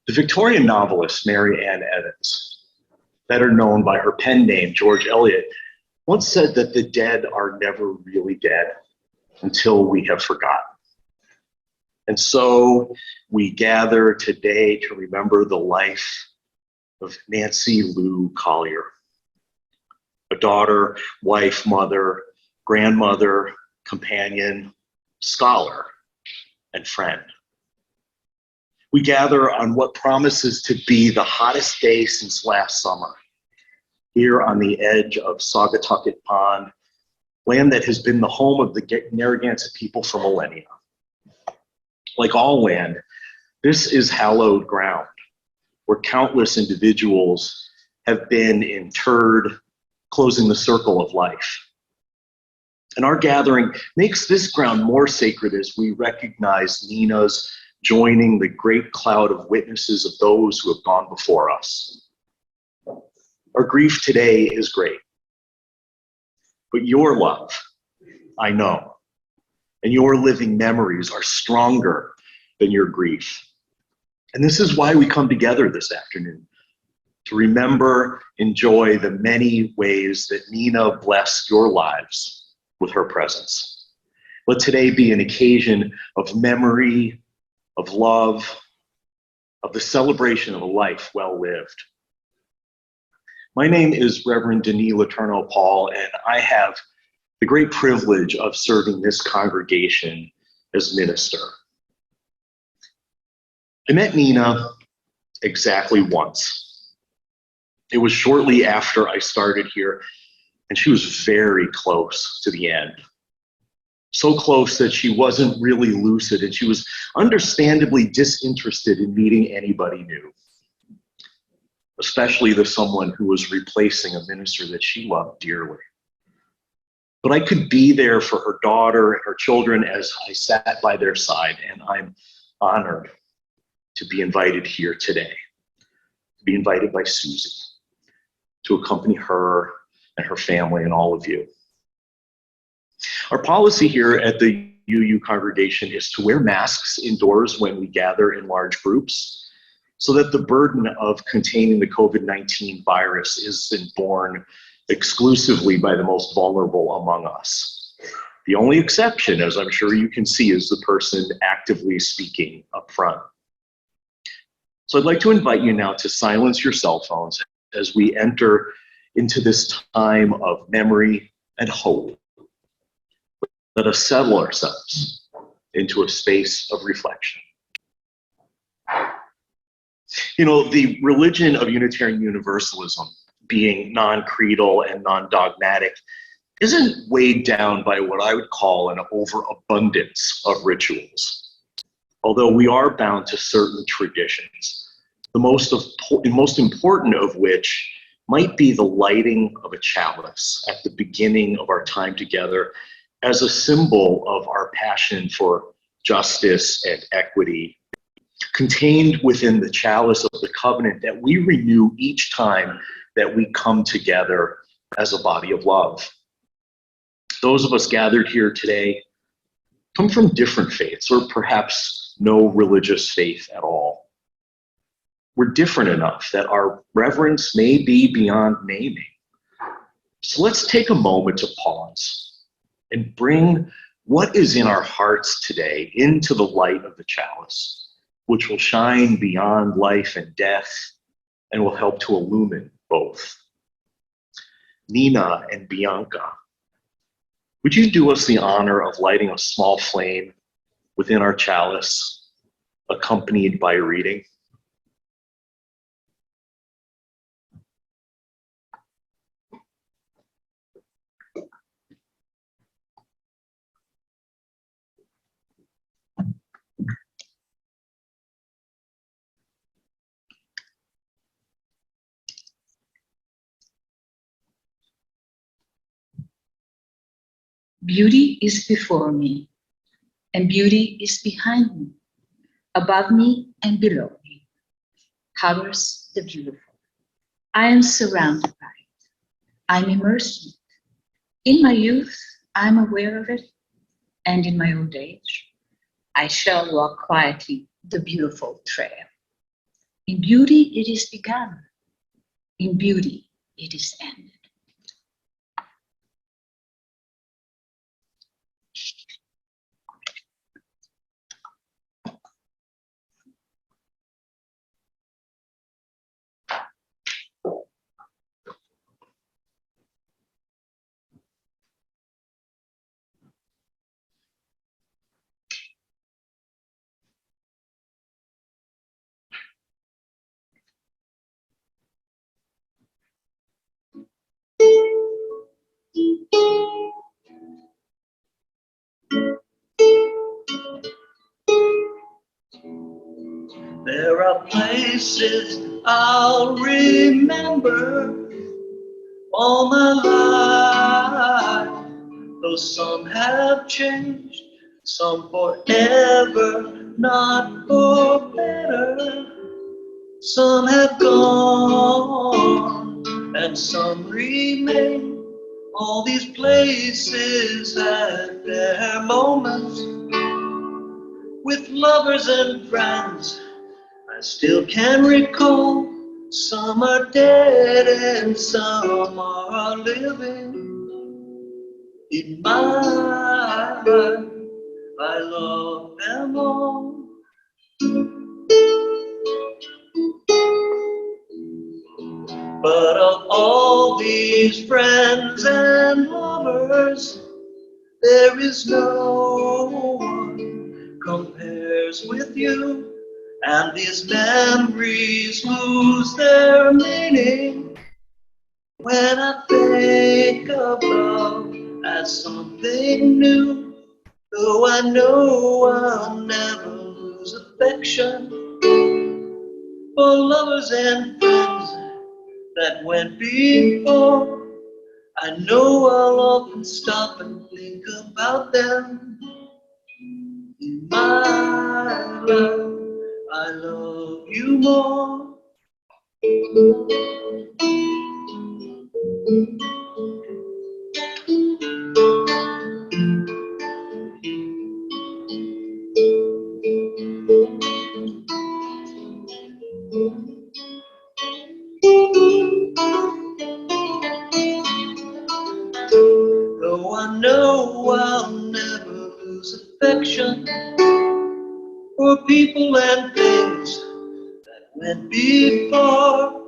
The Victorian novelist Mary Ann Evans, better known by her pen name George Eliot, once said that the dead are never really dead until we have forgotten. And so we gather today to remember the life of Nancy Lou Collier, a daughter, wife, mother, grandmother, companion, scholar, and friend. We gather on what promises to be the hottest day since last summer, here on the edge of Saugatucket Pond, land that has been the home of the Narragansett people for millennia. Like all land, this is hallowed ground, where countless individuals have been interred, closing the circle of life. And our gathering makes this ground more sacred as we recognize Nina's joining the great cloud of witnesses of those who have gone before us. Our grief today is great, but your love, I know, and your living memories are stronger than your grief. And this is why we come together this afternoon, to remember, enjoy the many ways that Nina blessed your lives with her presence. Let today be an occasion of memory, of love, of the celebration of a life well lived. My name is Reverend Denis Letourneau Paul, and I have the great privilege of serving this congregation as minister. I met Nina exactly once. It was shortly after I started here, and she was very close to the end. So close that she wasn't really lucid, and she was understandably disinterested in meeting anybody new, especially someone who was replacing a minister that she loved dearly. But I could be there for her daughter and her children as I sat by their side, and I'm honored to be invited here today, to be invited by Susie, to accompany her and her family and all of you. Our policy here at the UU congregation is to wear masks indoors when we gather in large groups, so that the burden of containing the COVID-19 virus isn't borne exclusively by the most vulnerable among us. The only exception, as I'm sure you can see, is the person actively speaking up front. So I'd like to invite you now to silence your cell phones as we enter into this time of memory and hope. Let us settle ourselves into a space of reflection. You know, the religion of Unitarian Universalism, being non-creedal and non-dogmatic, isn't weighed down by what I would call an overabundance of rituals. Although we are bound to certain traditions, the most important of which might be the lighting of a chalice at the beginning of our time together as a symbol of our passion for justice and equity, contained within the chalice of the covenant that we renew each time that we come together as a body of love. Those of us gathered here today come from different faiths, or perhaps no religious faith at all. We're different enough that our reverence may be beyond naming. So let's take a moment to pause and bring what is in our hearts today into the light of the chalice, which will shine beyond life and death and will help to illumine both. Nina and Bianca, would you do us the honor of lighting a small flame within our chalice, accompanied by a reading? Beauty is before me, and beauty is behind me. Above me and below me hovers the beautiful. I am surrounded by it. I'm immersed in it. In my youth, I'm aware of it, and in my old age, I shall walk quietly the beautiful trail. In beauty it is begun. In beauty it is ended. There are places I'll remember all my life, though some have changed, some forever, not for better. Some have gone and some remain. All these places had their moments with lovers and friends. I still can recall. Some are dead and some are living. In my life, I love them all. But of all these friends and lovers, there is no one compares with you. And these memories lose their meaning when I think of love as something new. Though I know I'll never lose affection for lovers and friends that went before. I know I'll often stop and think about them. In my life, I love you more. Though I know I'll never lose affection for people and things that went before,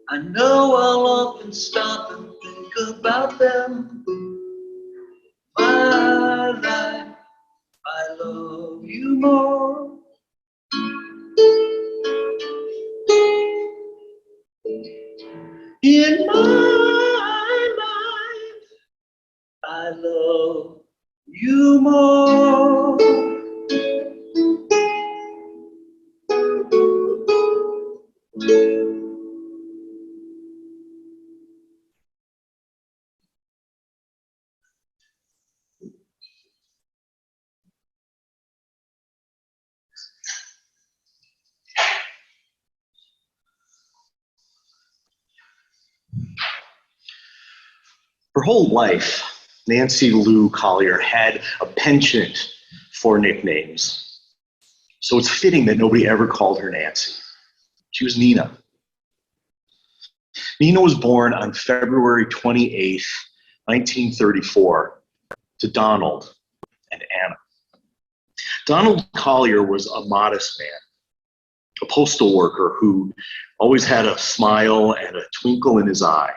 I know I'll often stop and think about them. My life, I love you more. In my life, I love you more. Her whole life, Nancy Lou Collier had a penchant for nicknames. So it's fitting that nobody ever called her Nancy. She was Nina. Nina was born on February 28th, 1934, to Donald and Anna. Donald Collier was a modest man, a postal worker who always had a smile and a twinkle in his eye.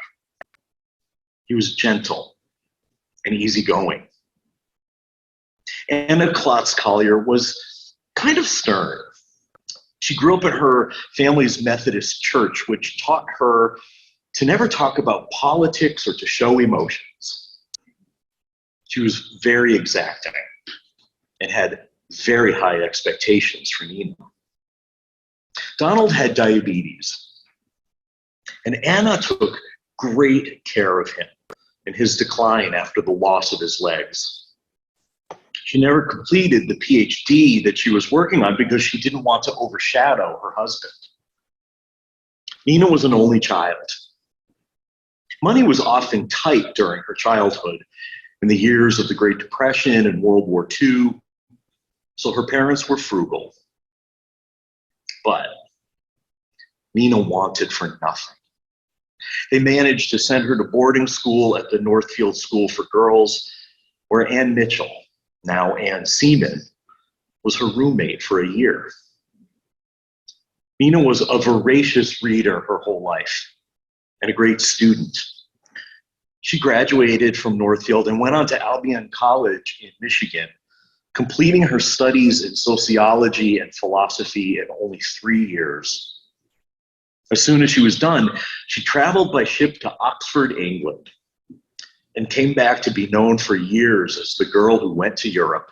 He was gentle and easygoing. Anna Klotz Collier was kind of stern. She grew up in her family's Methodist church, which taught her to never talk about politics or to show emotions. She was very exacting and had very high expectations for Nina. Donald had diabetes, and Anna took great care of him in his decline after the loss of his legs. She never completed the PhD that she was working on because she didn't want to overshadow her husband. Nina was an only child. Money was often tight during her childhood in the years of the Great Depression and World War II, so her parents were frugal. But Nina wanted for nothing. They managed to send her to boarding school at the Northfield School for Girls, where Ann Mitchell, now Ann Seaman, was her roommate for a year. Nina was a voracious reader her whole life and a great student. She graduated from Northfield and went on to Albion College in Michigan, completing her studies in sociology and philosophy in only 3 years. As soon as she was done, she traveled by ship to Oxford, England, and came back to be known for years as the girl who went to Europe.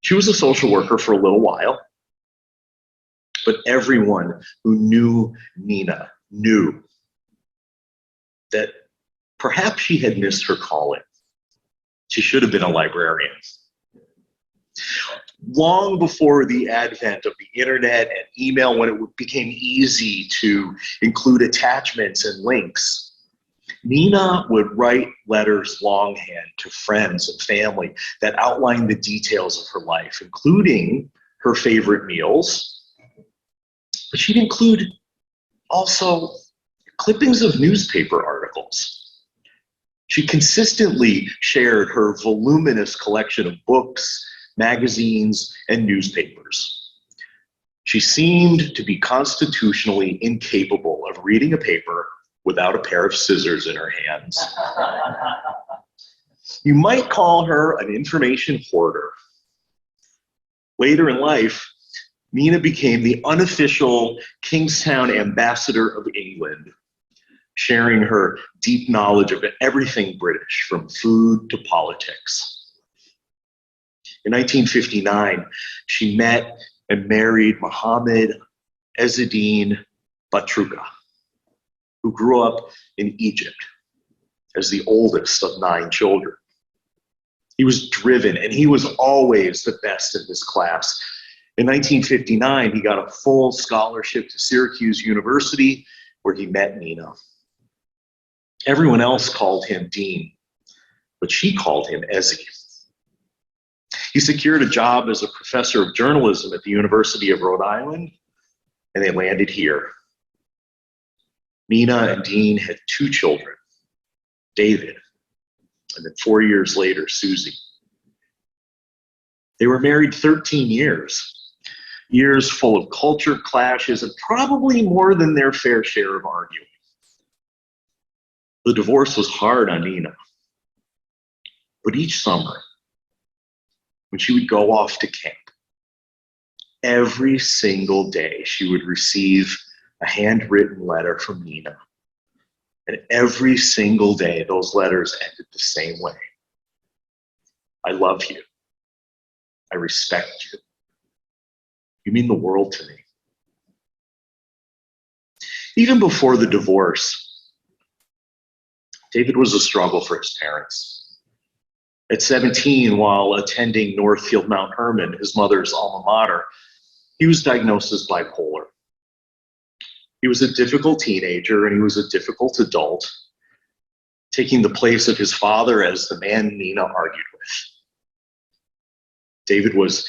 She was a social worker for a little while, but everyone who knew Nina knew that perhaps she had missed her calling. She should have been a librarian. Long before the advent of the internet and email, when it became easy to include attachments and links, Nina would write letters longhand to friends and family that outlined the details of her life, including her favorite meals. But she'd include also clippings of newspaper articles. She consistently shared her voluminous collection of books, magazines, and newspapers. She seemed to be constitutionally incapable of reading a paper without a pair of scissors in her hands. You might call her an information hoarder. Later in life, Nina became the unofficial Kingstown ambassador of England, sharing her deep knowledge of everything British, from food to politics. In 1959, she met and married Mohammed Ezzeddin Batruga, who grew up in Egypt as the oldest of 9 children. He was driven, and he was always the best in his class. In 1959, he got a full scholarship to Syracuse University, where he met Nina. Everyone else called him Dean, but she called him Ezzy. He secured a job as a professor of journalism at the University of Rhode Island, and they landed here. Nina and Dean had 2 children, David, and then 4 years later, Susie. They were married 13 years full of culture clashes and probably more than their fair share of arguing. The divorce was hard on Nina, but each summer, when she would go off to camp, every single day she would receive a handwritten letter from Nina. And every single day, those letters ended the same way. I love you. I respect you. You mean the world to me. Even before the divorce, David was a struggle for his parents. At 17, while attending Northfield Mount Hermon, his mother's alma mater, he was diagnosed as bipolar. He was a difficult teenager and he was a difficult adult, taking the place of his father as the man Nina argued with. David was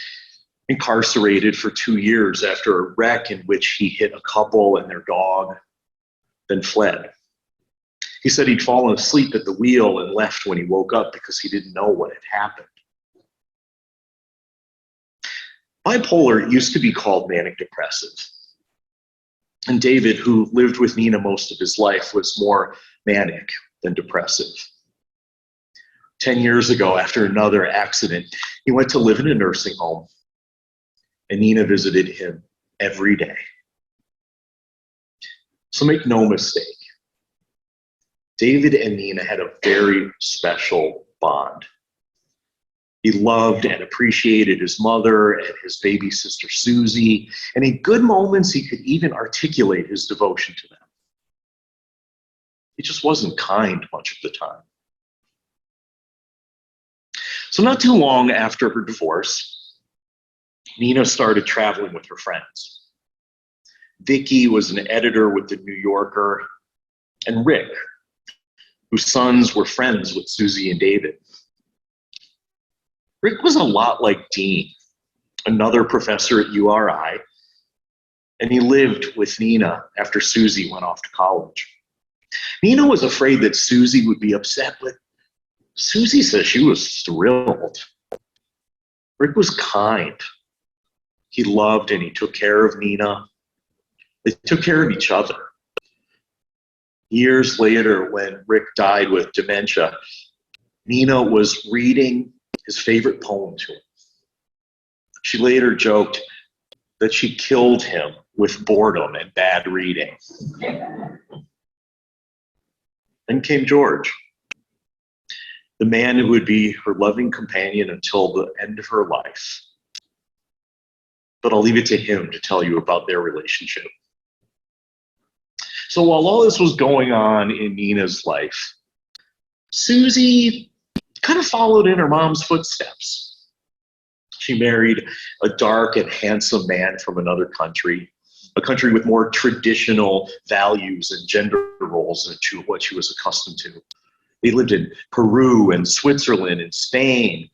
incarcerated for 2 years after a wreck in which he hit a couple and their dog, then fled. He said he'd fallen asleep at the wheel and left when he woke up because he didn't know what had happened. Bipolar used to be called manic depressive. And David, who lived with Nina most of his life, was more manic than depressive. 10 years ago, after another accident, he went to live in a nursing home, and Nina visited him every day. So make no mistake, David and Nina had a very special bond. He loved and appreciated his mother and his baby sister Susie, and in good moments he could even articulate his devotion to them. He just wasn't kind much of the time. So not too long after her divorce, Nina started traveling with her friends. Vicky was an editor with the New Yorker, and Rick, whose sons were friends with Susie and David. Rick was a lot like Dean, another professor at URI, and he lived with Nina after Susie went off to college. Nina was afraid that Susie would be upset, but Susie says she was thrilled. Rick was kind. He loved and he took care of Nina. They took care of each other. Years later, when Rick died with dementia, Nina was reading his favorite poem to him. She later joked that she killed him with boredom and bad reading. Then came George, the man who would be her loving companion until the end of her life. But I'll leave it to him to tell you about their relationship. So while all this was going on in Nina's life, Susie kind of followed in her mom's footsteps. She married a dark and handsome man from another country, a country with more traditional values and gender roles than what she was accustomed to. They lived in Peru and Switzerland and Spain.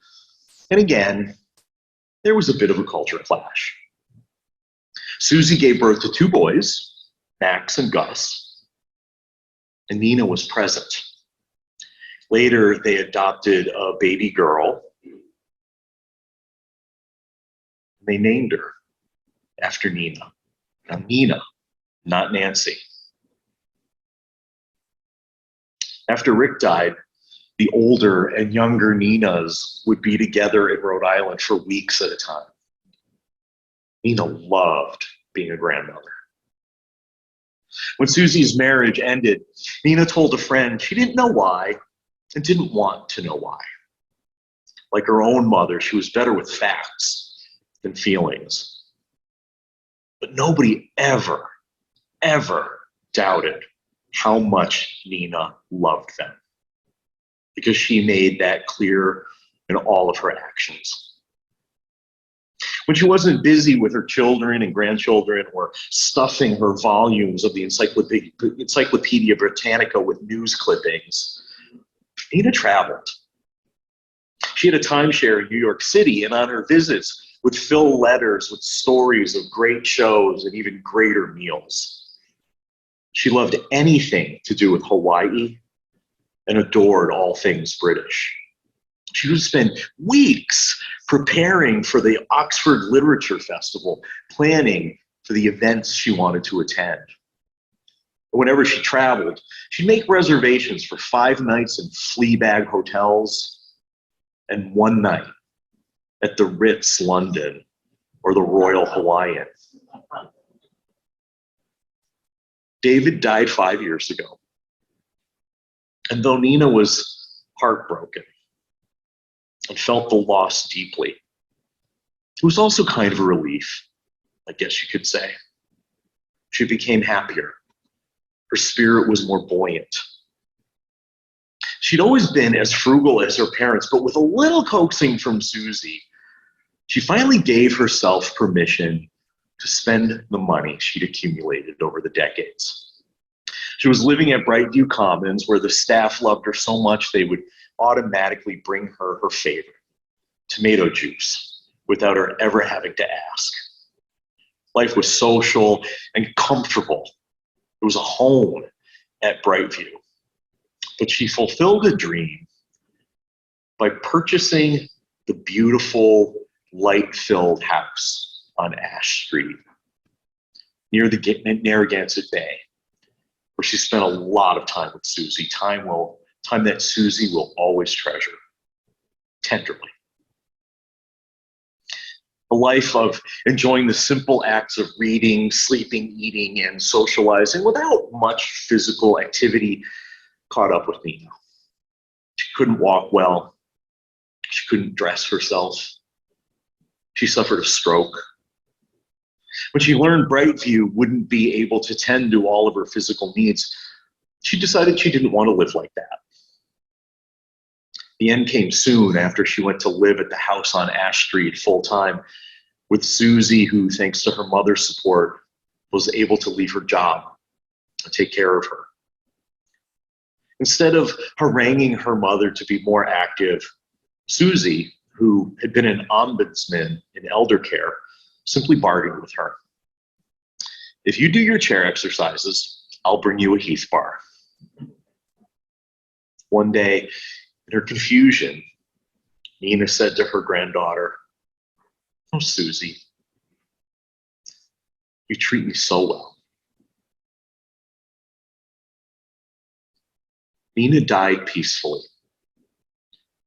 And again, there was a bit of a culture clash. Susie gave birth to two boys, Max and Gus, and Nina was present. Later, they adopted a baby girl. They named her after Nina. Now, Nina, not Nancy. After Rick died, the older and younger Ninas would be together in Rhode Island for weeks at a time. Nina loved being a grandmother. When Susie's marriage ended, Nina told a friend she didn't know why and didn't want to know why. Like her own mother, she was better with facts than feelings. But nobody ever doubted how much Nina loved them, because she made that clear in all of her actions. When she wasn't busy with her children and grandchildren or stuffing her volumes of the Encyclopedia Britannica with news clippings, Nina traveled. She had a timeshare in New York City, and on her visits would fill letters with stories of great shows and even greater meals. She loved anything to do with Hawaii and adored all things British. She would spend weeks preparing for the Oxford Literature Festival, planning for the events she wanted to attend. Whenever she traveled, she'd make reservations for 5 nights in Fleabag hotels and 1 night at the Ritz London or the Royal Hawaiian. David died 5 years ago. And though Nina was heartbroken and felt the loss deeply, it was also kind of a relief, I guess you could say. She became happier. Her spirit was more buoyant. She'd always been as frugal as her parents, but with a little coaxing from Susie, she finally gave herself permission to spend the money she'd accumulated over the decades. She was living at Brightview Commons, where the staff loved her so much they would automatically bring her her favorite, tomato juice, without her ever having to ask. Life was social and comfortable. It was a home at Brightview. But she fulfilled a dream by purchasing the beautiful, light-filled house on Ash Street near the Narragansett Bay, where she spent a lot of time with Susie, time that Susie will always treasure tenderly. A life of enjoying the simple acts of reading, sleeping, eating, and socializing without much physical activity caught up with Nina. She couldn't walk well. She couldn't dress herself. She suffered a stroke. When she learned Brightview wouldn't be able to tend to all of her physical needs, she decided she didn't want to live like that. The end came soon after she went to live at the house on Ash Street full-time with Susie, who, thanks to her mother's support, was able to leave her job and take care of her. Instead of haranguing her mother to be more active, Susie, who had been an ombudsman in elder care, simply bargained with her. If you do your chair exercises, I'll bring you a Heath bar. One day, in her confusion, Nina said to her granddaughter, "Oh, Susie, you treat me so well." Nina died peacefully,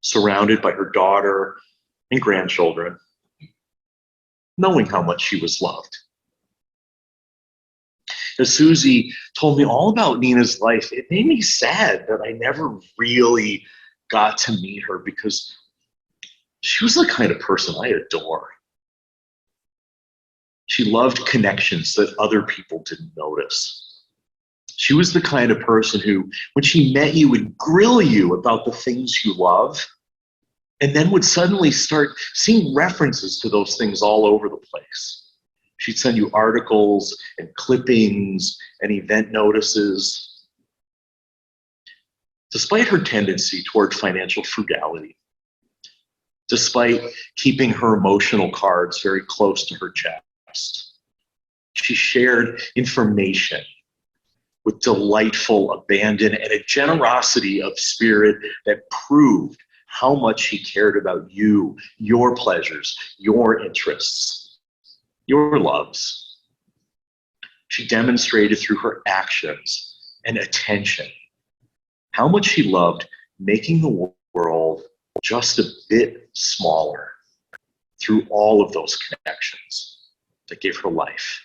surrounded by her daughter and grandchildren, knowing how much she was loved. As Susie told me all about Nina's life, it made me sad that I never really got to meet her because she was the kind of person I adore. She loved connections that other people didn't notice. She was the kind of person who, when she met you, would grill you about the things you love, and then would suddenly start seeing references to those things all over the place. She'd send you articles and clippings and event notices. Despite her tendency toward financial frugality, despite keeping her emotional cards very close to her chest, she shared information with delightful abandon and a generosity of spirit that proved how much she cared about you, your pleasures, your interests, your loves. She demonstrated through her actions and attention how much she loved making the world just a bit smaller through all of those connections that gave her life.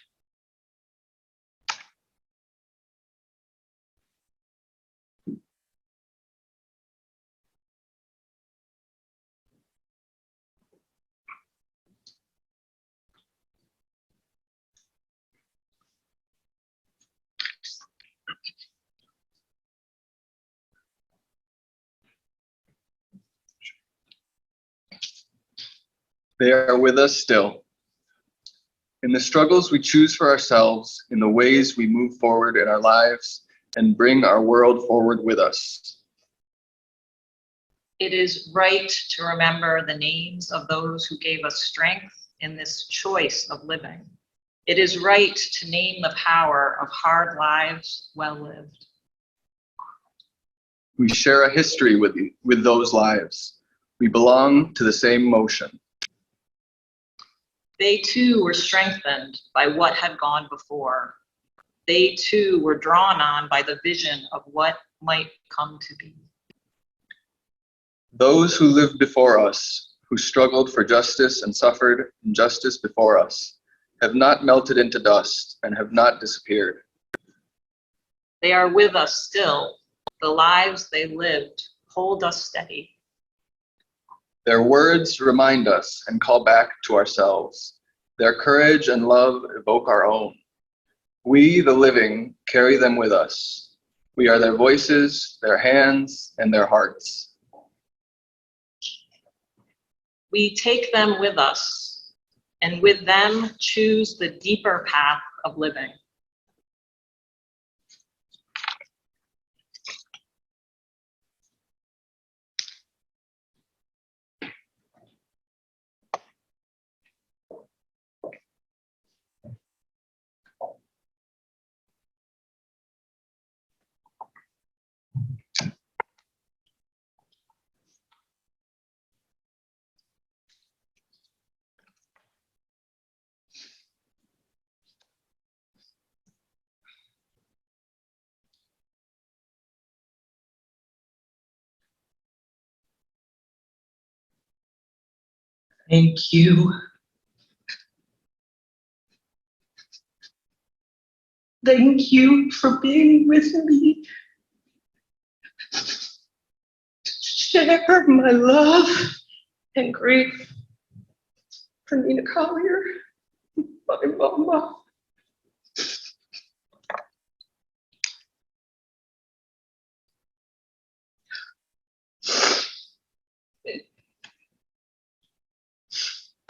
They are with us still. In the struggles we choose for ourselves, in the ways we move forward in our lives and bring our world forward with us. It is right to remember the names of those who gave us strength in this choice of living. It is right to name the power of hard lives well lived. We share a history with those lives. We belong to the same motion. They too were strengthened by what had gone before. They too were drawn on by the vision of what might come to be. Those who lived before us, who struggled for justice and suffered injustice before us, have not melted into dust and have not disappeared. They are with us still. The lives they lived hold us steady. Their words remind us and call back to ourselves. Their courage and love evoke our own. We, the living, carry them with us. We are their voices, their hands, and their hearts. We take them with us, and with them choose the deeper path of living. Thank you. Thank you for being with me. Share my love and grief for Nina Collier, my mama.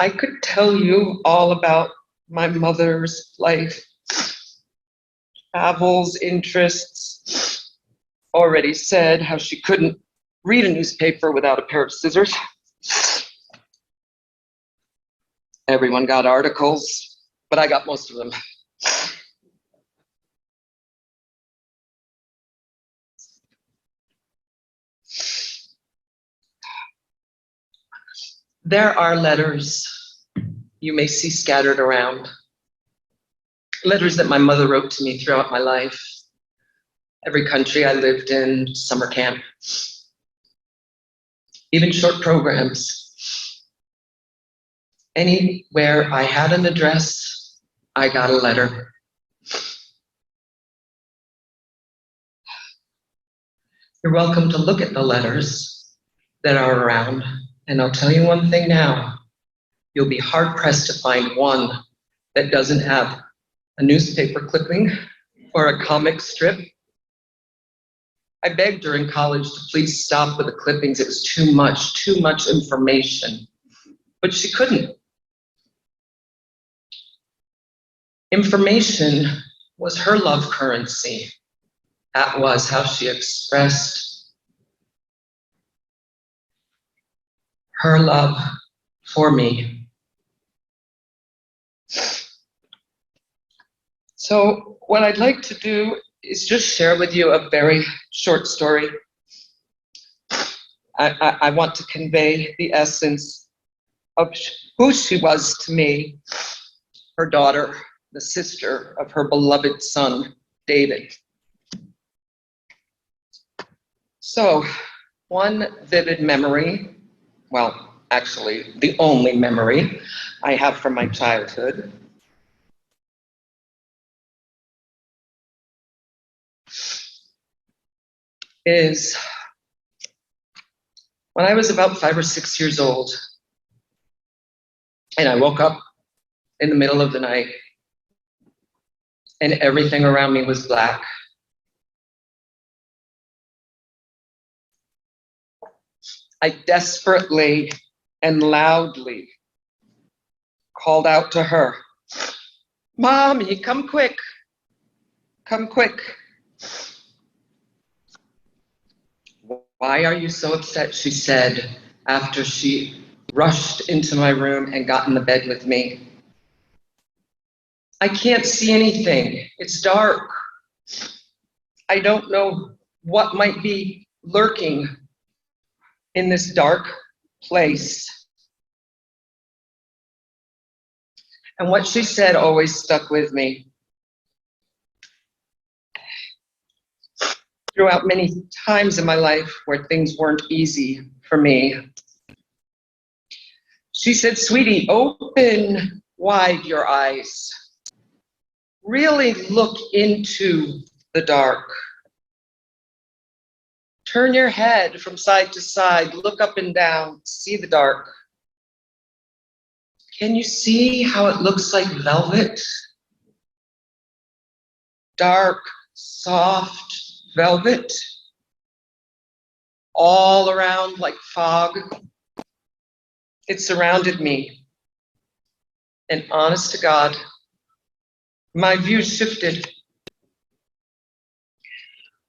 I could tell you all about my mother's life, travels, interests. Already said how she couldn't read a newspaper without a pair of scissors. Everyone got articles, but I got most of them. There are letters you may see scattered around. Letters that my mother wrote to me throughout my life. Every country I lived in, summer camp. Even short programs. Anywhere I had an address, I got a letter. You're welcome to look at the letters that are around, and I'll tell you one thing now. You'll be hard-pressed to find one that doesn't have a newspaper clipping or a comic strip. I begged her in college to please stop with the clippings. It was too much information. But she couldn't. Information was her love currency. That was how she expressed her love for me. So what I'd like to do is just share with you a very short story. I want to convey the essence of who she was to me, her daughter, the sister of her beloved son, David. So, one vivid memory, well, actually, the only memory I have from my childhood is when I was about 5 or 6 years old, and I woke up in the middle of the night, and everything around me was black. I desperately and loudly called out to her, "Mommy, come quick, come quick." "Why are you so upset?" she said after she rushed into my room and got in the bed with me. "I can't see anything. It's dark. I don't know what might be lurking in this dark place." And what she said always stuck with me. Throughout many times in my life where things weren't easy for me. She said, "Sweetie, open wide your eyes. Really look into the dark. Turn your head from side to side, look up and down, see the dark. Can you see how it looks like velvet? Dark, soft velvet, all around like fog." It surrounded me. And honest to God, my view shifted.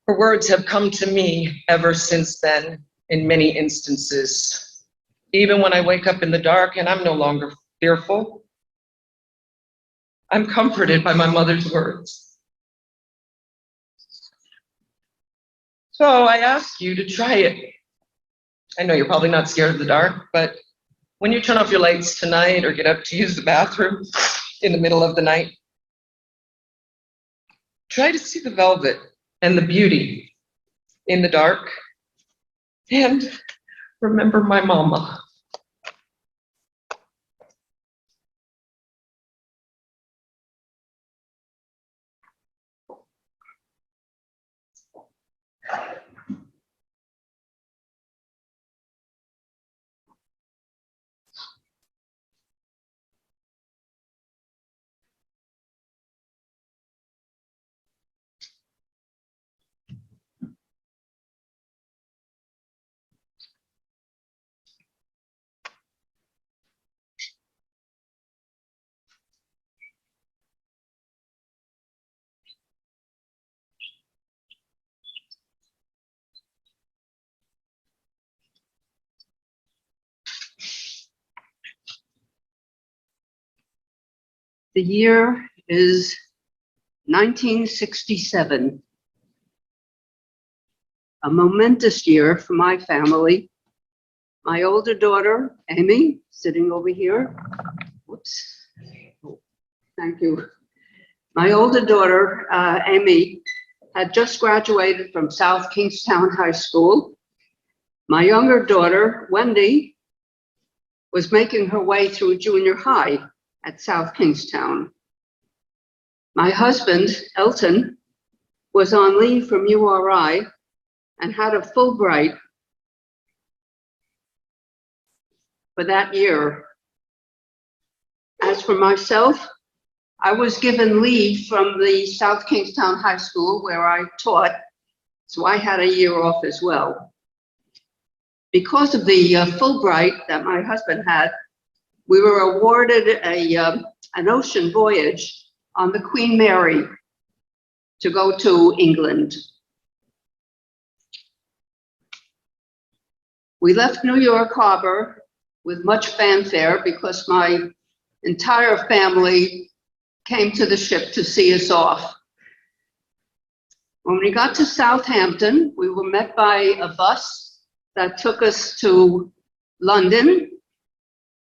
Her words have come to me ever since then in many instances. Even when I wake up in the dark and I'm no longer fearful, I'm comforted by my mother's words. So I ask you to try it. I know you're probably not scared of the dark, but when you turn off your lights tonight or get up to use the bathroom in the middle of the night, try to see the velvet and the beauty in the dark, and remember my mama. The year is 1967, a momentous year for my family. my older daughter, Amy, sitting over here. Whoops. Thank you. My older daughter, Amy, had just graduated from South Kingstown High School. My younger daughter, Wendy, was making her way through junior high at South Kingstown. My husband, Elton, was on leave from URI and had a Fulbright for that year. As for myself, I was given leave from the South Kingstown High School where I taught, so I had a year off as well. Because of the Fulbright that my husband had, we were awarded an ocean voyage on the Queen Mary to go to England. We left New York Harbor with much fanfare because my entire family came to the ship to see us off. When we got to Southampton, we were met by a bus that took us to London.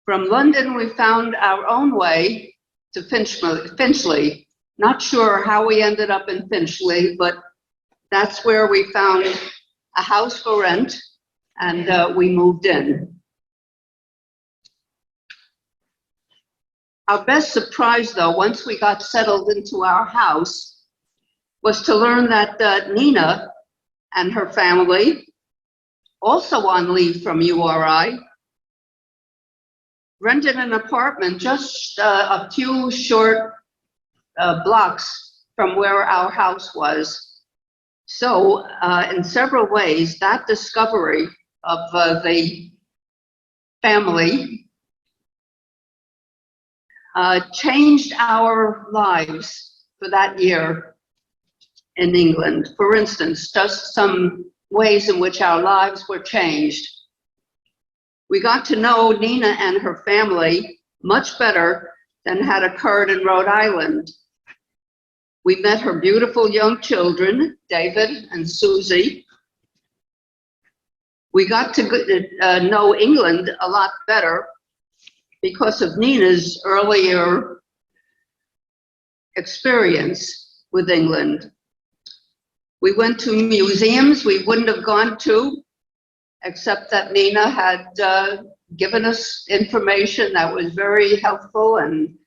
From London, we found our own way to Finchley. Not sure how we ended up in Finchley, but that's where we found a house for rent, and we moved in. Our best surprise, though, once we got settled into our house, was to learn that Nina and her family, also on leave from URI, rented an apartment just a few short blocks from where our house was. So in several ways, that discovery of the family changed our lives for that year in England. For instance, just some ways in which our lives were changed. We got to know Nina and her family much better than had occurred in Rhode Island. We met her beautiful young children, David and Susie. We got to know England a lot better because of Nina's earlier experience with England. We went to museums we wouldn't have gone to, except that Nina had given us information that was very helpful and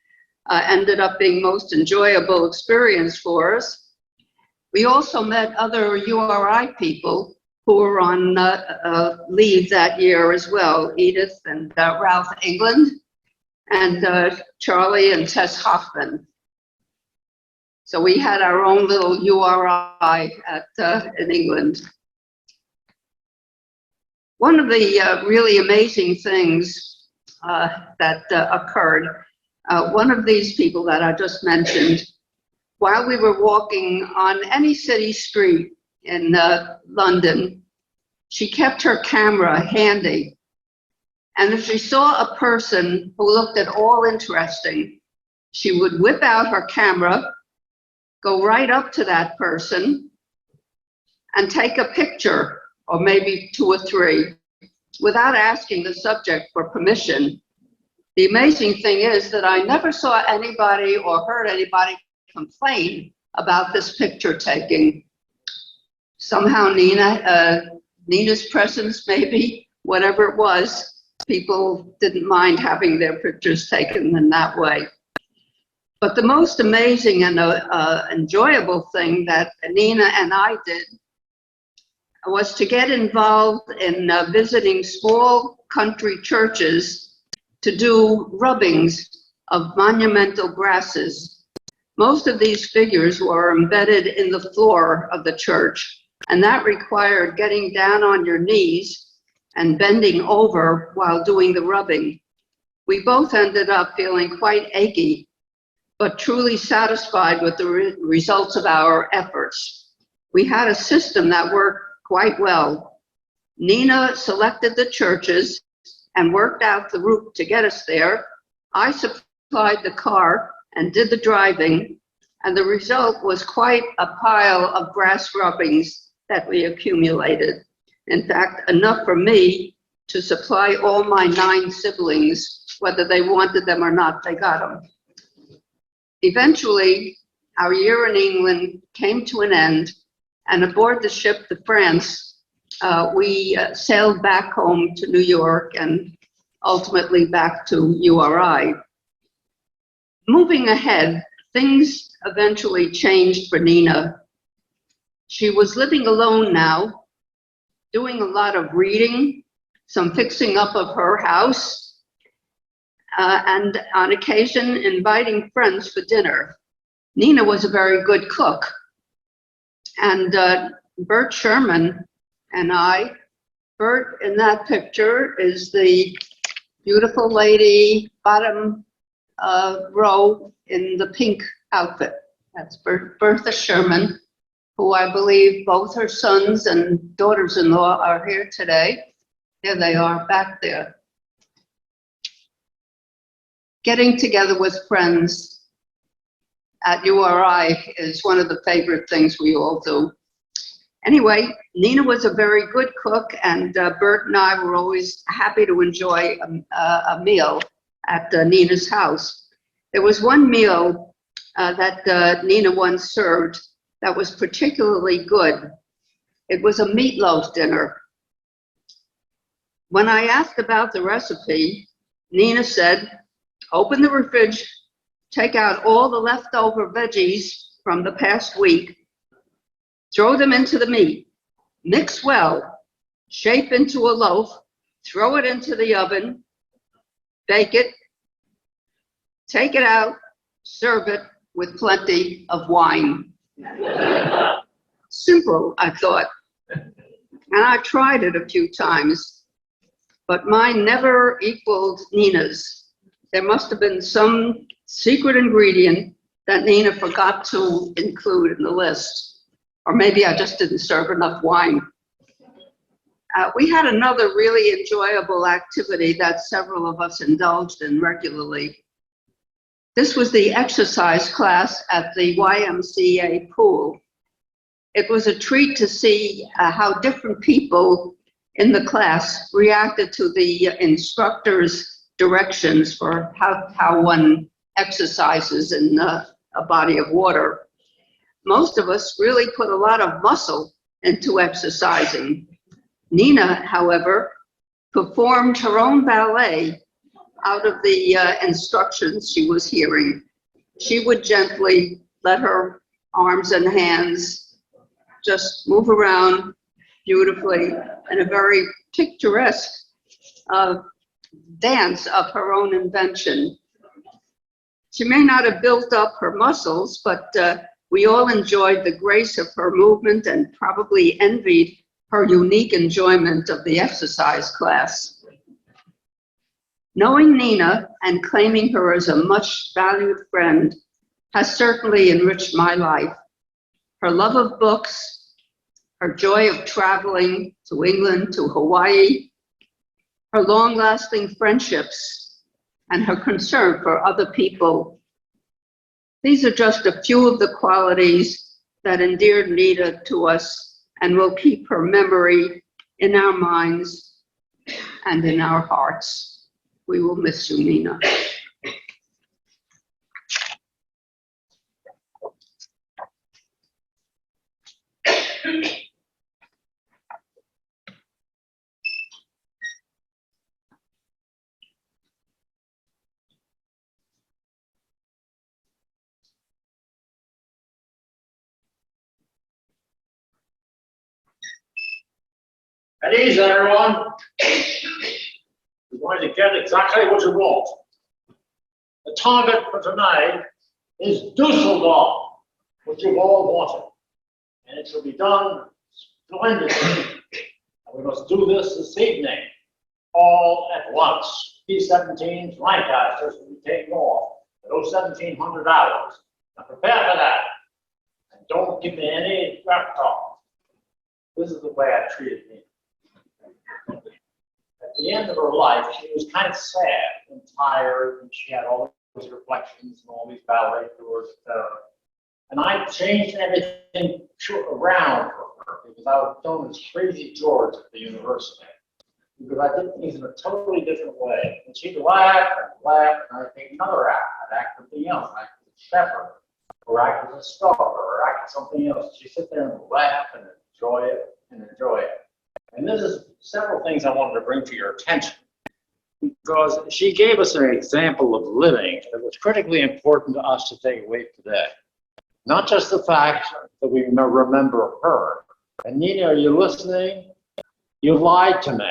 ended up being most enjoyable experience for us. We also met other URI people who were on leave that year as well, Edith and Ralph England, and Charlie and Tess Hoffman. So we had our own little URI in England. One of the really amazing things that occurred, one of these people that I just mentioned, while we were walking on any city street in London, she kept her camera handy. And if she saw a person who looked at all interesting, she would whip out her camera, go right up to that person, and take a picture, or maybe 2 or 3, without asking the subject for permission. The amazing thing is that I never saw anybody or heard anybody complain about this picture taking. Somehow Nina's presence, maybe, whatever it was, people didn't mind having their pictures taken in that way. But the most amazing and enjoyable thing that Nina and I did was to get involved in visiting small country churches to do rubbings of monumental brasses. Most of these figures were embedded in the floor of the church, and that required getting down on your knees and bending over while doing the rubbing. We both ended up feeling quite achy, but truly satisfied with the results of our efforts. We had a system that worked quite well. Nina selected the churches and worked out the route to get us there. I supplied the car and did the driving, and the result was quite a pile of brass rubbings that we accumulated. In fact, enough for me to supply all my 9 siblings, whether they wanted them or not, they got them. Eventually, our year in England came to an end, and aboard the ship, the France, we sailed back home to New York and ultimately back to URI. Moving ahead, things eventually changed for Nina. She was living alone now, doing a lot of reading, some fixing up of her house, and on occasion inviting friends for dinner. Nina was a very good cook. And Bert Sherman and I, Bert in that picture is the beautiful lady, bottom row in the pink outfit. That's Bertha Sherman, who I believe both her sons and daughters-in-law are here today. There they are back there. Getting together with friends at URI is one of the favorite things we all do. Anyway, Nina was a very good cook, and Bert and I were always happy to enjoy a meal at Nina's house. There was one meal that Nina once served that was particularly good. It was a meatloaf dinner. When I asked about the recipe, Nina said, open the fridge, take out all the leftover veggies from the past week, throw them into the meat, mix well, shape into a loaf, throw it into the oven, bake it, take it out, serve it with plenty of wine. Simple, I thought. And I tried it a few times, but mine never equaled Nina's. There must have been some secret ingredient that Nina forgot to include in the list. Or maybe I just didn't serve enough wine. We had another really enjoyable activity that several of us indulged in regularly. This was the exercise class at the YMCA pool. It was a treat to see how different people in the class reacted to the instructor's directions for how one exercises in a body of water. Most of us really put a lot of muscle into exercising. Nina, however, performed her own ballet out of the instructions she was hearing. She would gently let her arms and hands just move around beautifully in a very picturesque dance of her own invention. She may not have built up her muscles, but we all enjoyed the grace of her movement and probably envied her unique enjoyment of the exercise class. Knowing Nina and claiming her as a much valued friend has certainly enriched my life. Her love of books, her joy of traveling to England, to Hawaii, her long-lasting friendships, and her concern for other people. These are just a few of the qualities that endeared Nina to us and will keep her memory in our minds and in our hearts. We will miss you, Nina. At ease, everyone. You're going to get exactly what you want. The target for tonight is Dusseldorf, which you've all wanted. And it shall be done splendidly. And we must do this evening, all at once. P-17's Lancasters will be taken off at 1700 hours. Now prepare for that. And don't give me any crap talk. This is the way I treated me. At the end of her life, she was kind of sad and tired, and she had all these reflections and all these ballet tours, etc. And I changed everything around for her because I was known as Crazy George at the university. because I did things in a totally different way. And she'd laugh and laugh, and I'd take another act. I'd act something else, act as a shepherd, or act as a stalker, or act as something else. She'd sit there and laugh and enjoy it and enjoy it. And this is several things I wanted to bring to your attention, because she gave us an example of living that was critically important to us to take away today. Not just the fact that we remember her. And Nina, are you listening? You lied to me.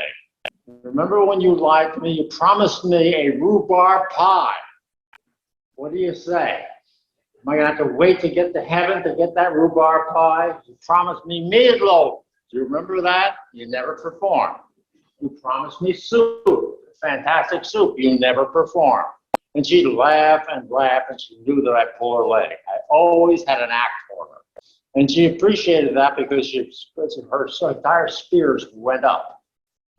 Remember when you lied to me? You promised me a rhubarb pie. What do you say? Am I going to have to wait to get to heaven to get that rhubarb pie? You promised me meatloaf. Do you remember that? You never performed. You promised me soup, fantastic soup. You never performed. And she'd laugh and laugh, and she knew that I'd pull her leg. I always had an act for her. And she appreciated that because her entire spirits went up.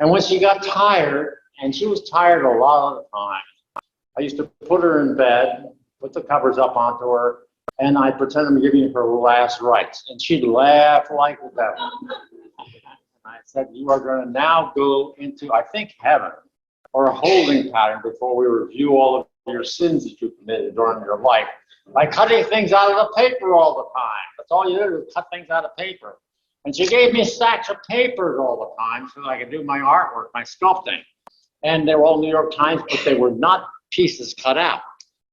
And when she got tired, and she was tired a lot of the time, I used to put her in bed, put the covers up onto her, and I'd pretend I'm giving her last rites. And she'd laugh like the devil. I said, you are going to now go into, I think, heaven, or a holding pattern before we review all of your sins that you committed during your life by cutting things out of the paper all the time. That's all you do is cut things out of paper. And she gave me stacks of papers all the time so that I could do my artwork, my sculpting. And they were all New York Times, but they were not pieces cut out.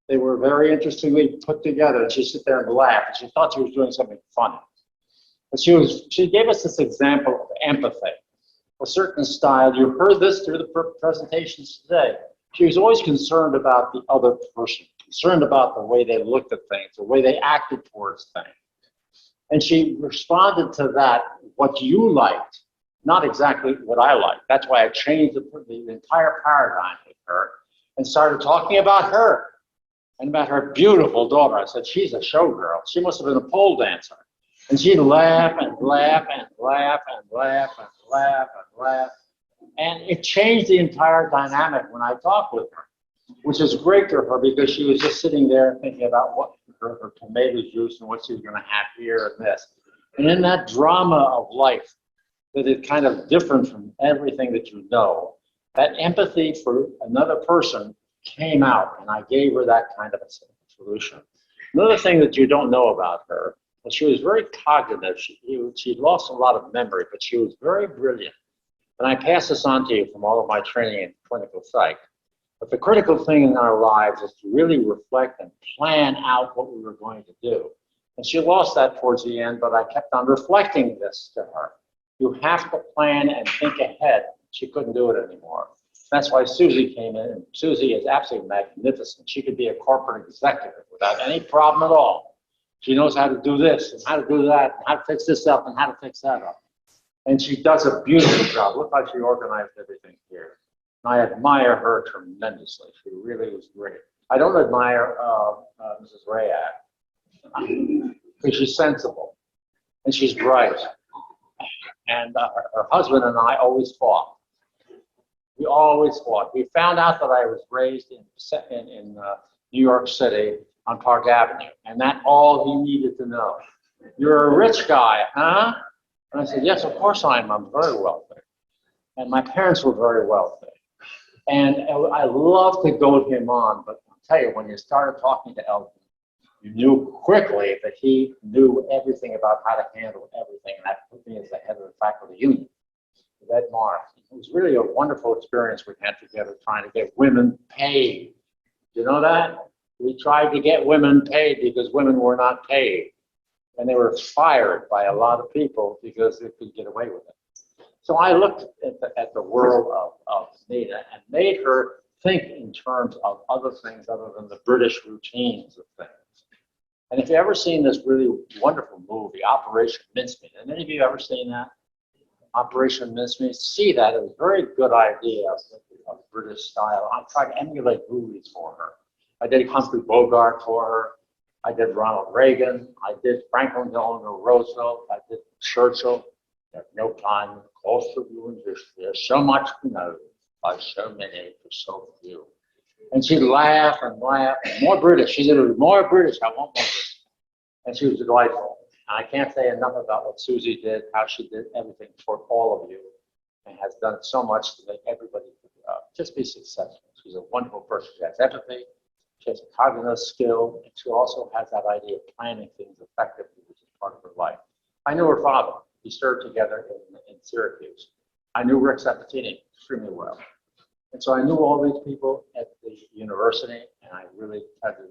They were very interestingly put together. And she'd sit there and laugh. And she thought she was doing something funny. But she gave us this example of empathy, a certain style. You heard this through the presentations today. She was always concerned about the other person, concerned about the way they looked at things, the way they acted towards things. And she responded to that, what you liked, not exactly what I liked. That's why I changed the entire paradigm with her and started talking about her and about her beautiful daughter. I said, she's a showgirl. She must have been a pole dancer. And she'd laugh and laugh and laugh and laugh and laugh and laugh. And it changed the entire dynamic when I talked with her, which is great to her because she was just sitting there thinking about what her tomato juice and what she was going to have here and this. And in that drama of life that is kind of different from everything that you know, that empathy for another person came out, and I gave her that kind of a solution. Another thing that you don't know about her, well, she was very cognitive. She lost a lot of memory, but she was very brilliant. And I pass this on to you from all of my training in clinical psych. But the critical thing in our lives is to really reflect and plan out what we were going to do. And she lost that towards the end, but I kept on reflecting this to her. You have to plan and think ahead. She couldn't do it anymore. That's why Susie came in, and Susie is absolutely magnificent. She could be a corporate executive without any problem at all. She knows how to do this and how to do that, and how to fix this up and how to fix that up. And she does a beautiful job. Look how she organized everything here. And I admire her tremendously. She really was great. I don't admire Mrs. Rayak because she's sensible and she's bright. And her husband and I always fought. We always fought. We found out that I was raised in New York City on Park Avenue, and that's all he needed to know. You're a rich guy, huh? And I said, yes, of course I am. I'm very wealthy. And my parents were very wealthy. And I love to goad him on, but I'll tell you, when you started talking to Elton, you knew quickly that he knew everything about how to handle everything. And that put me as the head of the faculty union with Ed Morris. It was really a wonderful experience we had together trying to get women paid. You know that? We tried to get women paid because women were not paid. And they were fired by a lot of people because they could get away with it. So I looked at the world of Nina and made her think in terms of other things other than the British routines of things. And if you've ever seen this really wonderful movie, Operation Mincemeat, have any of you ever seen that? Operation Mincemeat, see that. It was a very good idea of British style. I tried to emulate movies for her. I did Humphrey Bogart for her. I did Ronald Reagan. I did Franklin Delano Roosevelt. I did Churchill. There's no time, close to ruin. There's so much to know by so many for so few. And she'd laugh and laugh. More British. She said, it was more British. I want more British. And she was delightful. And I can't say enough about what Susie did, how she did everything for all of you. and has done so much to make everybody just be successful. She's a wonderful person. She has empathy, she has cognitive skill, and she also has that idea of planning things effectively, which is part of her life. I knew her father. We served together in Syracuse. I knew Rick Sabatini extremely well. And so I knew all these people at the university, and I really had to,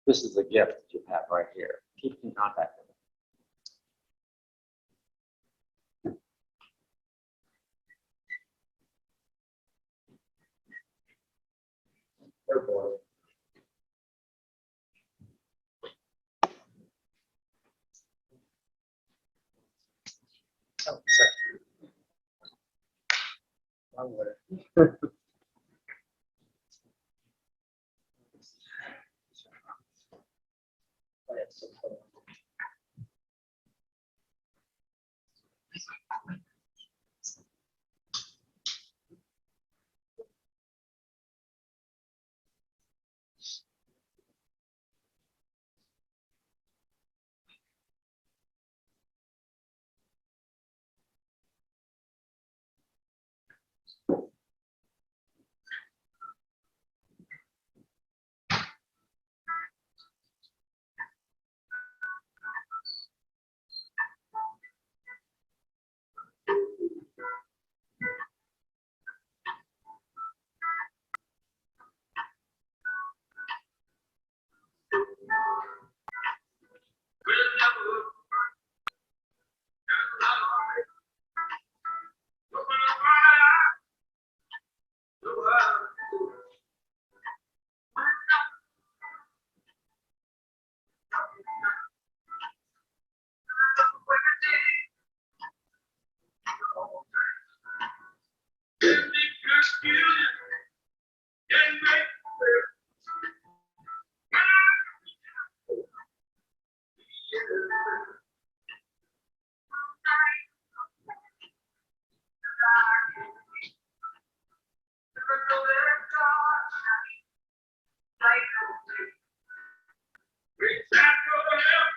this is a gift that you have right here. Keep in contact with them. Airport. Oh, sorry. Wrong way. Exactly.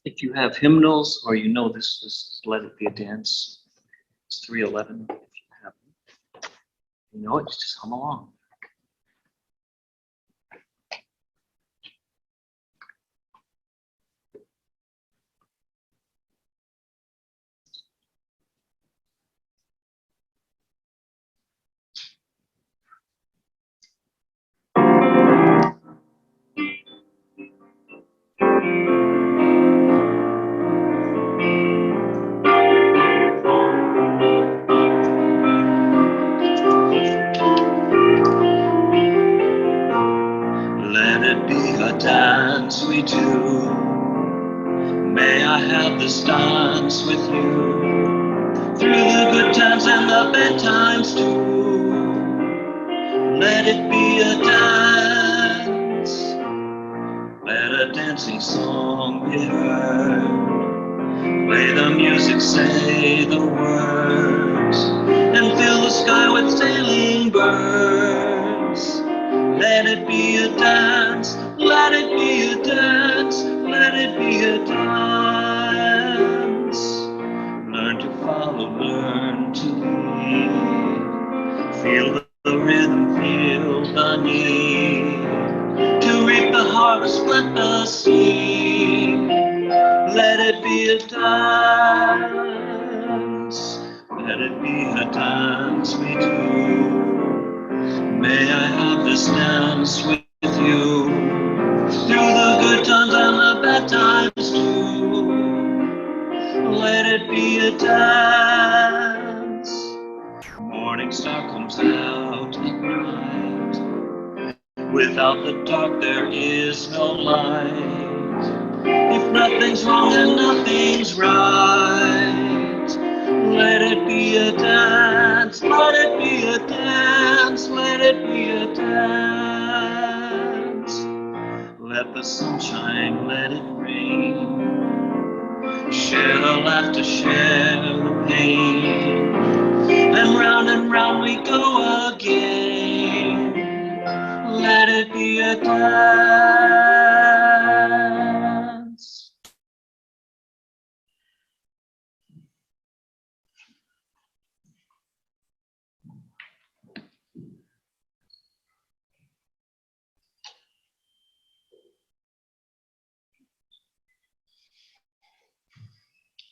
If you have hymnals or you know this is Let It Be a Dance, it's 311. If you have them. You know it, just hum along. Let it be a dance we do. May I have this dance with you through the good times and the bad times too. Let it be a dance. Let a dancing song be heard. Play the music, say the words, and fill the sky with sailing birds. Let it be a dance, let it be a dance, let it be a dance. Learn to follow, learn to lead. Feel the rhythm, feel the need. To reap the harvest, plant the seed. Let it be a dance. Let it be a dance we do. May I have this dance with you through the good times and the bad times too. Let it be a dance. Morning star comes out at night. Without the dark there is no light. If nothing's wrong then nothing's right. Let it be a dance, let it be a dance, let it be a dance. Let the sunshine, let it rain. Share the laughter, share the pain. And round we go again. Let it be a dance.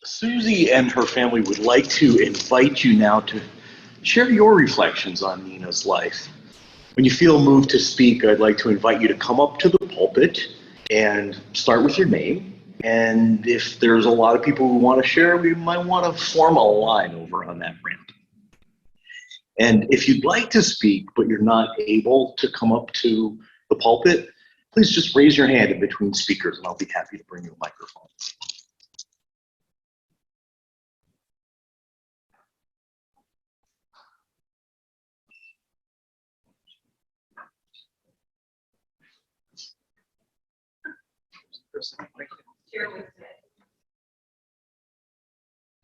Susie and her family would like to invite you now to share your reflections on Nina's life. When you feel moved to speak, I'd like to invite you to come up to the pulpit and start with your name. And if there's a lot of people who want to share, we might want to form a line over on that ramp. And if you'd like to speak, but you're not able to come up to the pulpit, please just raise your hand in between speakers and I'll be happy to bring you a microphone.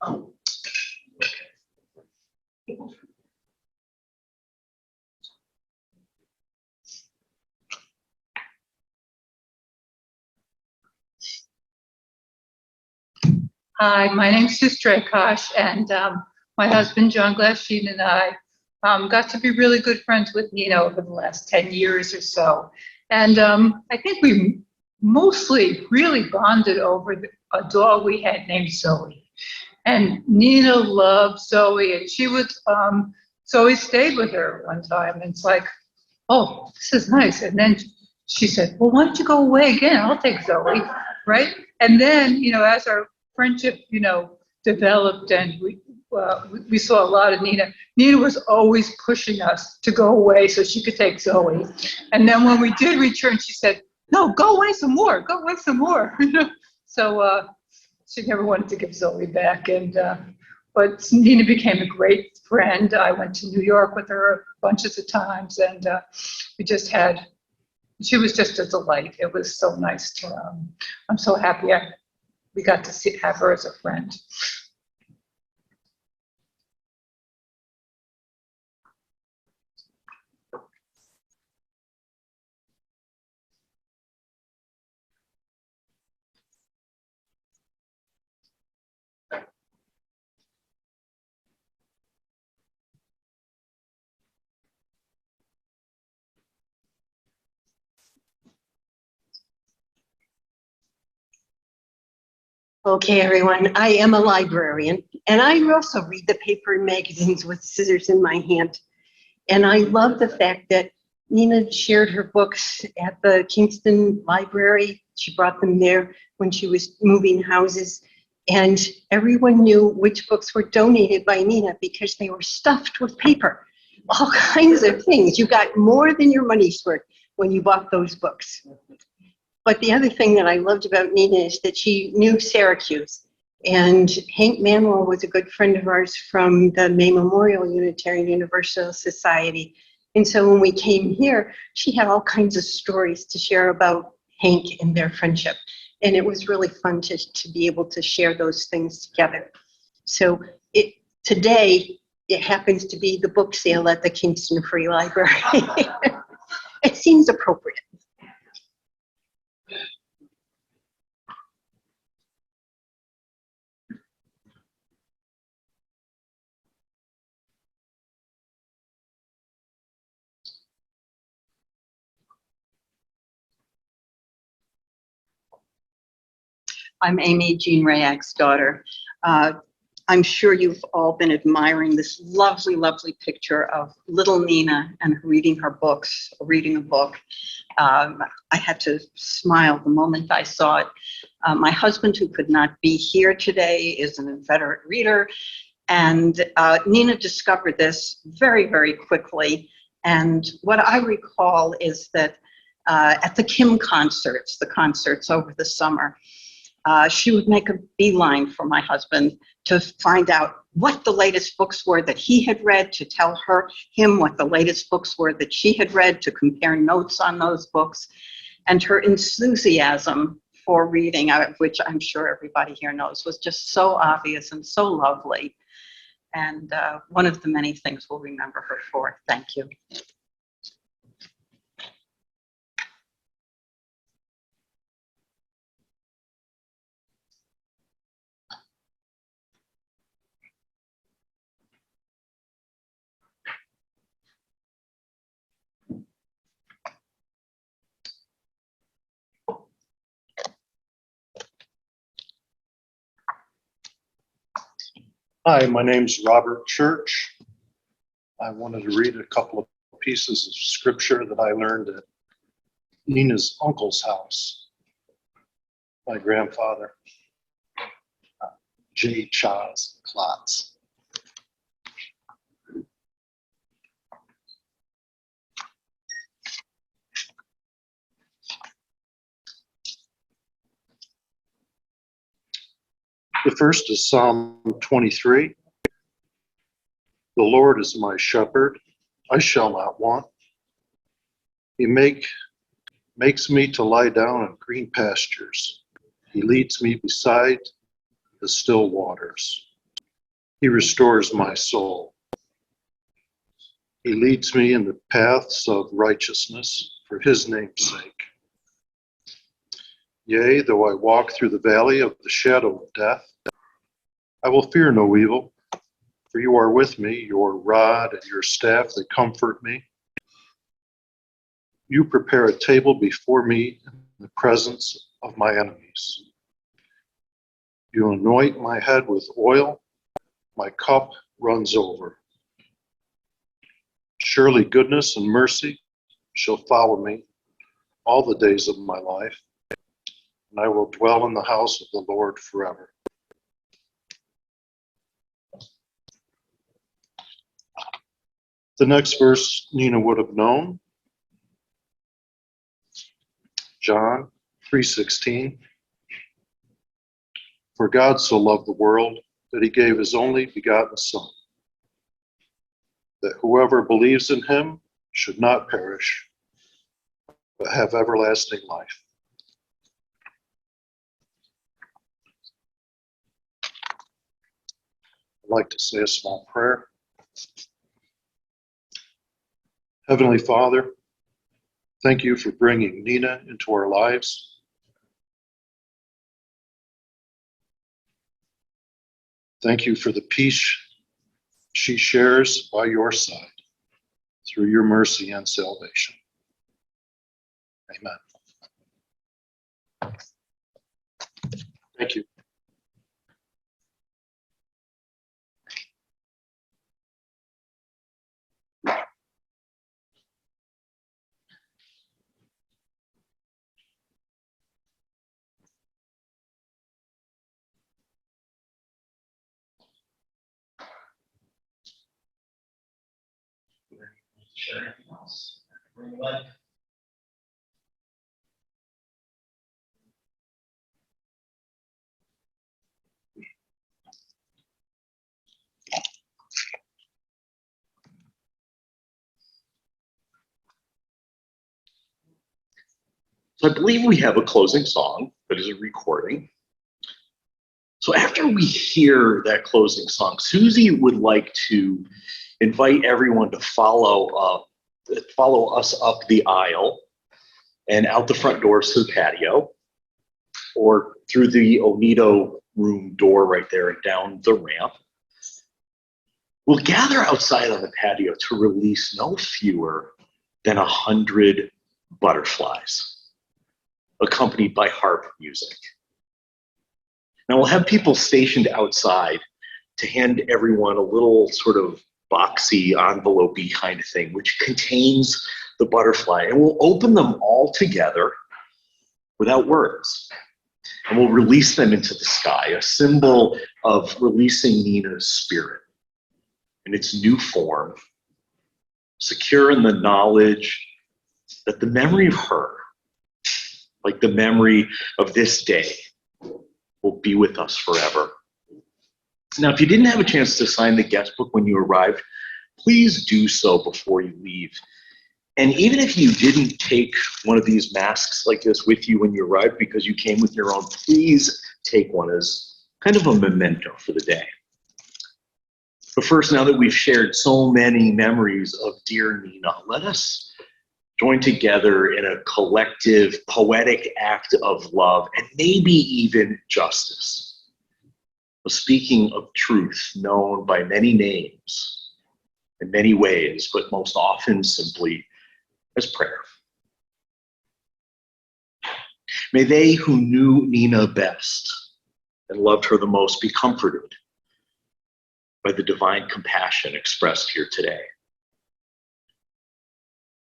Oh. Hi, my name's Sister Akash, and my husband John Glasheen and I got to be really good friends with Nina over the last 10 years or so. And I think we mostly really bonded over a dog we had named Zoe. And Nina loved Zoe, and she would, Zoe stayed with her one time, and it's like, oh, this is nice. And then she said, well, why don't you go away again? I'll take Zoe, right? And then, as our friendship, developed and we saw a lot of Nina. Nina was always pushing us to go away so she could take Zoe. And then when we did return, she said, no, go away some more, go away some more. So she never wanted to give Zoe back. And but Nina became a great friend. I went to New York with her bunches of times, and she was just a delight. It was so nice to, I'm so happy we got to have her as a friend. Okay, everyone, I am a librarian, and I also read the paper and magazines with scissors in my hand. And I love the fact that Nina shared her books at the Kingston Library. She brought them there when she was moving houses. And everyone knew which books were donated by Nina because they were stuffed with paper. All kinds of things. You got more than your money's worth when you bought those books. But the other thing that I loved about Nina is that she knew Syracuse. And Hank Manuel was a good friend of ours from the May Memorial Unitarian Universalist Society. And so when we came here, she had all kinds of stories to share about Hank and their friendship. And it was really fun to be able to share those things together. So today, it happens to be the book sale at the Kingston Free Library. It seems appropriate. I'm Amy Jean Rayak's daughter. I'm sure you've all been admiring this lovely, lovely picture of little Nina and her reading her books, reading a book. I had to smile the moment I saw it. My husband, who could not be here today, is an inveterate reader. And Nina discovered this very, very quickly. And what I recall is that at the Kim concerts, the concerts over the summer, she would make a beeline for my husband to find out what the latest books were that he had read, to tell him what the latest books were that she had read, to compare notes on those books. And her enthusiasm for reading, which I'm sure everybody here knows, was just so obvious and so lovely. And one of the many things we'll remember her for. Thank you. Hi, my name's Robert Church. I wanted to read a couple of pieces of scripture that I learned at Nina's uncle's house. My grandfather, J. Chaz Klotz. The first is Psalm 23. The Lord is my shepherd, I shall not want. He makes me to lie down in green pastures. He leads me beside the still waters. He restores my soul. He leads me in the paths of righteousness for his name's sake. Yea, though I walk through the valley of the shadow of death, I will fear no evil, for you are with me, your rod and your staff, they comfort me. You prepare a table before me in the presence of my enemies. You anoint my head with oil, my cup runs over. Surely goodness and mercy shall follow me all the days of my life, and I will dwell in the house of the Lord forever. The next verse Nina would have known. John 3:16. For God so loved the world that he gave his only begotten Son, that whoever believes in him should not perish, but have everlasting life. I'd like to say a small prayer. Heavenly Father, thank you for bringing Nina into our lives. Thank you for the peace she shares by your side through your mercy and salvation. Amen. Thank you. Share anything else? Bring light. So I believe we have a closing song that is a recording. So after we hear that closing song, Susie would like to invite everyone to follow us up the aisle and out the front doors to the patio, or through the Oneto room door right there and down the ramp. We'll gather outside on the patio to release no fewer than 100 butterflies, accompanied by harp music. Now we'll have people stationed outside to hand everyone a little sort of boxy envelope-y kind of thing, which contains the butterfly, and we'll open them all together without words. And we'll release them into the sky, a symbol of releasing Nina's spirit in its new form, secure in the knowledge that the memory of her, like the memory of this day, will be with us forever. Now, if you didn't have a chance to sign the guest book when you arrived, please do so before you leave. And even if you didn't take one of these masks like this with you when you arrived because you came with your own, please take one as kind of a memento for the day. But first, now that we've shared so many memories of dear Nina, let us join together in a collective, poetic act of love and maybe even justice. Speaking of truth known by many names in many ways, but most often simply as prayer. May they who knew Nina best and loved her the most be comforted by the divine compassion expressed here today.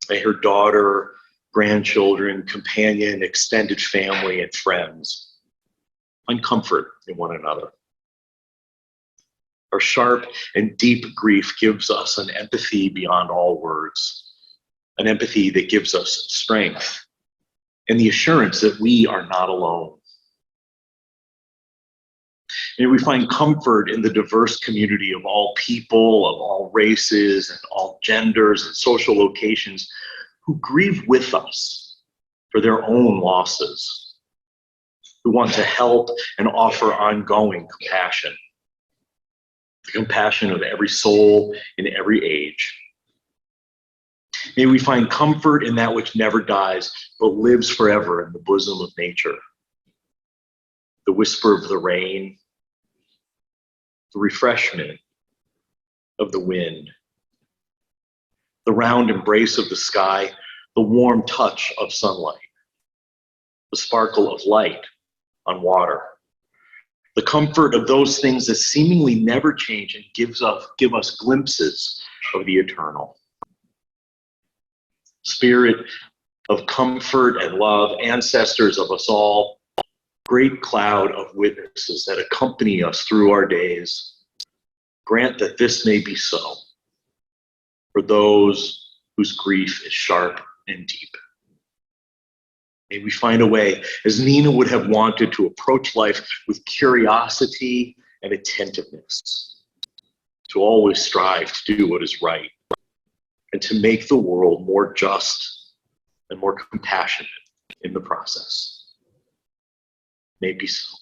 May her daughter, grandchildren, companion, extended family, and friends find comfort in one another. Our sharp and deep grief gives us an empathy beyond all words, an empathy that gives us strength and the assurance that we are not alone. May we find comfort in the diverse community of all people, of all races, and all genders and social locations who grieve with us for their own losses, who want to help and offer ongoing compassion. The compassion of every soul in every age. May we find comfort in that which never dies, but lives forever in the bosom of nature. The whisper of the rain, the refreshment of the wind, the round embrace of the sky, the warm touch of sunlight, the sparkle of light on water. The comfort of those things that seemingly never change and give us glimpses of the eternal. Spirit of comfort and love, ancestors of us all, great cloud of witnesses that accompany us through our days, grant that this may be so for those whose grief is sharp and deep. May we find a way, as Nina would have wanted, to approach life with curiosity and attentiveness, to always strive to do what is right, and to make the world more just and more compassionate in the process. May it be so.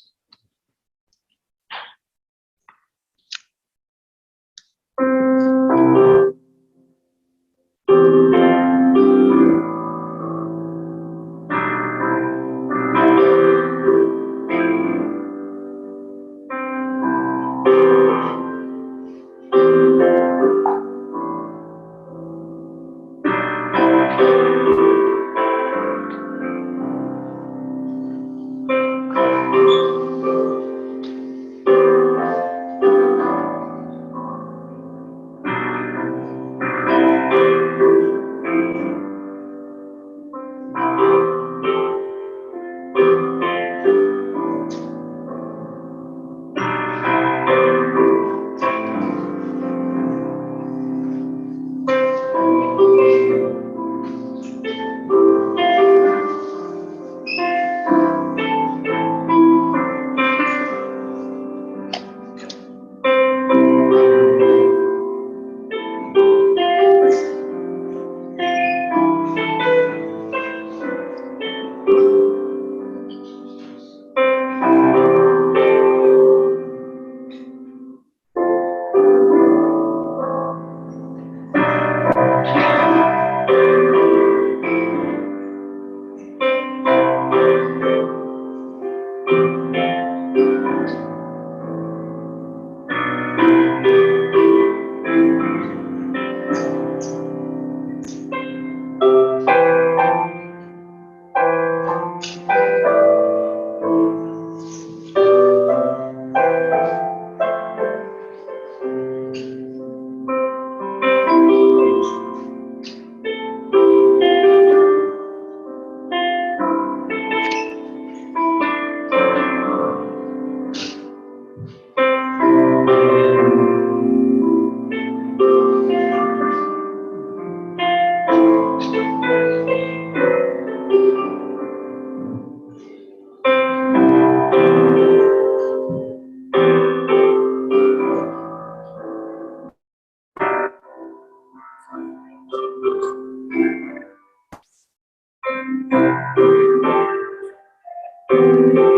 you.